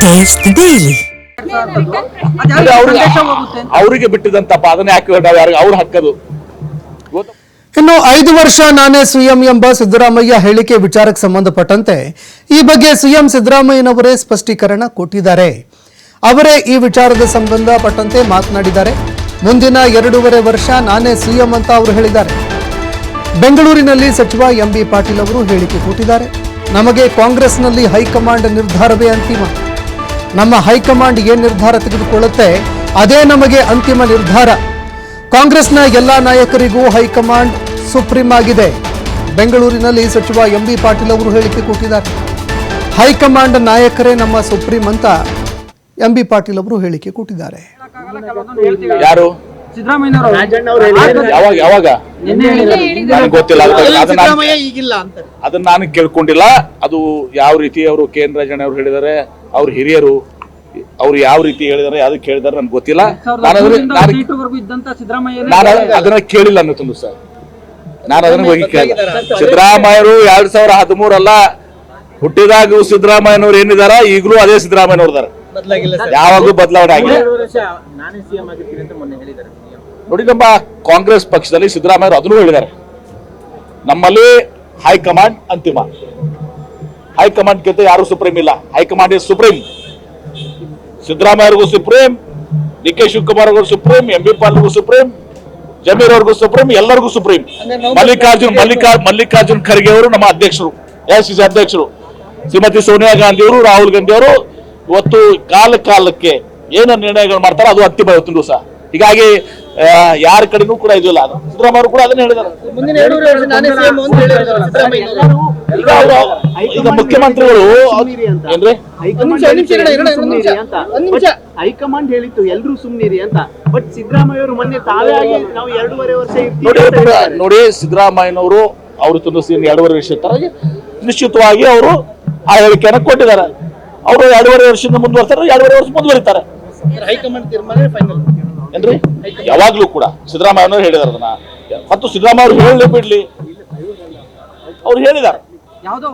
Taste daily ಅವರಿಗೆ ಬಿಟ್ಟಿದಂತಪ್ಪ ಅದನ್ನ ಯಾಕೆ ಅವ್ರ ಹಕ್ಕದು. ಇನ್ನು 5 ವರ್ಷ ನಾನೇ ಸಿಎಂ ಎಂಬ ಸಿದ್ದರಾಮಯ್ಯ ಹೇಳಿಕೆ ವಿಚಾರಕ್ಕೆ ಸಂಬಂಧಪಟ್ಟಂತೆ ಈ ಬಗ್ಗೆ ಸಿಎಂ ಸಿದ್ದರಾಮಯ್ಯನವರೇ ಸ್ಪಷ್ಟೀಕರಣ ಕೊಟ್ಟಿದ್ದಾರೆ. ಅವರೇ ಈ ವಿಚಾರದ ಸಂಬಂಧಪಟ್ಟಂತೆ ಮಾತನಾಡಿದ್ದಾರೆ. ಮುಂದಿನ 2.5 ವರ್ಷ ನಾನೇ ಸಿಎಂ ಅಂತ ಅವರು ಹೇಳಿದ್ದಾರೆ. ಬೆಂಗಳೂರಿನಲ್ಲಿ ಸಚಿವ ಎಂಬಿ ಪಾಟೀಲ್ ಅವರು ಹೇಳಿಕೆ ಕೊಟ್ಟಿದ್ದಾರೆ. ನಮಗೆ ಕಾಂಗ್ರೆಸ್ನಲ್ಲಿ ಹೈಕಮಾಂಡ್ ನಿರ್ಧಾರವೇ ಅಂತಿಮ. ನಮ್ಮ ಹೈಕಮಾಂಡ್ ಏನು ನಿರ್ಧಾರ ತೆಗೆದುಕೊಳ್ಳುತ್ತೆ ಅದೇ ನಮಗೆ ಅಂತಿಮ ನಿರ್ಧಾರ. ಕಾಂಗ್ರೆಸ್ನ ಎಲ್ಲ ನಾಯಕರಿಗೂ ಹೈಕಮಾಂಡ್ ಸುಪ್ರೀಂ ಆಗಿದೆ. ಬೆಂಗಳೂರಿನಲ್ಲಿ ಸಚಿವ ಎಂಬಿ ಪಾಟೀಲ್ ಅವರು ಹೇಳಿಕೆ ಕೊಟ್ಟಿದ್ದಾರೆ. ಹೈಕಮಾಂಡ್ ನಾಯಕರೇ ನಮ್ಮ ಸುಪ್ರೀಂ ಅಂತ ಎಂಬಿ ಪಾಟೀಲ್ ಅವರು ಹೇಳಿಕೆ ಕೊಟ್ಟಿದ್ದಾರೆ. ಯಾರು ಯಾವಾಗ ನನಗೆ ಗೊತ್ತಿಲ್ಲ, ಅದನ್ನ ನಾನು ಕೇಳ್ಕೊಂಡಿಲ್ಲ. ಅದು ಯಾವ ರೀತಿ ಅವರು KN ರಾಜಣ್ಣ ಅವರು ಹೇಳಿದ್ದಾರೆ, ಅವ್ರ ಹಿರಿಯರು ಅವ್ರು ಯಾವ ರೀತಿ ಹೇಳಿದಾರೆ ಅದಕ್ಕೆ ಹೇಳಿದಾರೆ ನನ್ಗೆ ಗೊತ್ತಿಲ್ಲ. ನಾನು ಅದನ್ನ ಕೇಳಿಲ್ಲ ಅನ್ನೋದು ಸರ್. ನಾನು ಅದನ್ನ ಹೋಗಿ ಕೇಳಿಲ್ಲ. ಸಿದ್ದರಾಮಯ್ಯರು 2013 ಅಲ್ಲ, ಹುಟ್ಟಿದಾಗ ಸಿದ್ದರಾಮಯ್ಯನವ್ರು ಏನಿದಾರ ಈಗಲೂ ಅದೇ ಸಿದ್ದರಾಮಯ್ಯನವ್ರದಾರ, ಯಾವಾಗೂ ಬದಲಾವಣೆ ಆಗಿಲ್ಲ. ನೋಡಿ, ನಮ್ಮ ಕಾಂಗ್ರೆಸ್ ಪಕ್ಷದಲ್ಲಿ ಸಿದ್ದರಾಮಯ್ಯರು ಅದನ್ನು ಹೇಳಿದ್ದಾರೆ, ನಮ್ಮಲ್ಲಿ ಹೈಕಮಾಂಡ್ ಅಂತಿಮ. ಹೈಕಮಾಂಡ್ ಗಿಂತ ಯಾರು ಸುಪ್ರೀಂ ಇಲ್ಲ. High command is supreme. ಸಿದ್ದರಾಮಯ್ಯರಿಗೂ ಸುಪ್ರೀಂ, DK ಶಿವಕುಮಾರ್ ಅವ್ರಿಗೂ ಸುಪ್ರೀಂ, ಎಂಬಿ ಪಾಟೀಲ್ಗೂ ಸುಪ್ರೀಂ, ಜಮೀರ್ ಅವ್ರಿಗೂ ಸುಪ್ರೀಂ, ಎಲ್ಲರಿಗೂ ಸುಪ್ರೀಂ. ಮಲ್ಲಿಕಾರ್ಜುನ್ ಖರ್ಗೆ ಅವರು ನಮ್ಮ ಅಧ್ಯಕ್ಷರು, AICC ಅಧ್ಯಕ್ಷರು. ಶ್ರೀಮತಿ ಸೋನಿಯಾ ಗಾಂಧಿ ಅವರು, ರಾಹುಲ್ ಗಾಂಧಿ ಅವರು ಇವತ್ತು ಕಾಲಕ್ಕೆ ಏನು ನಿರ್ಣಯಗಳು ಮಾಡ್ತಾರೋ ಅದು ಅಂತಿಮ ಇವತ್ತಿನ ದಿವಸ. ಹೀಗಾಗಿ ಯಾರ ಕಡೆನೂ ಕೂಡ ಇದು ಇಲ್ಲ. ಸಿದ್ದರಾಮಯ್ಯ ಕೂಡ ಅದನ್ನ ಹೇಳಿದ್ದಾರೆ. ಈಗ ಮುಖ್ಯಮಂತ್ರಿಗಳು ಏನ್ರಿ ಹೈಕಮಾಂಡ್ ಹೇಳಿತ್ತು ಎಲ್ರೂ ಸುಮ್ನಿರಿ ಅಂತ, ಬಟ್ ಸಿದ್ದರಾಮಯ್ಯ ಅವರು ಮೊನ್ನೆ ತಾವೇ ಆಗಿ ನಾವು 2.5 ವರ್ಷ ನೋಡಿ, ಸಿದ್ದರಾಮಯ್ಯನವರು ಅವರು 2.5 ವರ್ಷ ಇರ್ತಾರೆ. ನಿಶ್ಚಿತವಾಗಿ ಅವರು ಆ ಹೇಳಿಕೆಯನ್ನು ಕೊಟ್ಟಿದ್ದಾರೆ. ಅವರು 2.5 ವರ್ಷದಿಂದ ಮುಂದುವರ್ತಾರೆ, 2.5 ವರ್ಷ ಮುಂದುವರಿತಾರೆ. ಹೈಕಮಾಂಡ್ ತೀರ್ಮಾನ ಫೈನಲ್ ಏನ್ರಿ ಯಾವಾಗ್ಲೂ ಕೂಡ ಸಿದ್ದರಾಮಯ್ಯನವರು ಹೇಳಿದಾರೆ ಅದನ್ನ. ಮತ್ತು ಸಿದ್ದರಾಮಯ್ಯ ಅವರು ಹೇಳಲಿ ಬಿಡ್ಲಿ, ಅವ್ರು ಹೇಳಿದ್ದಾರೆ.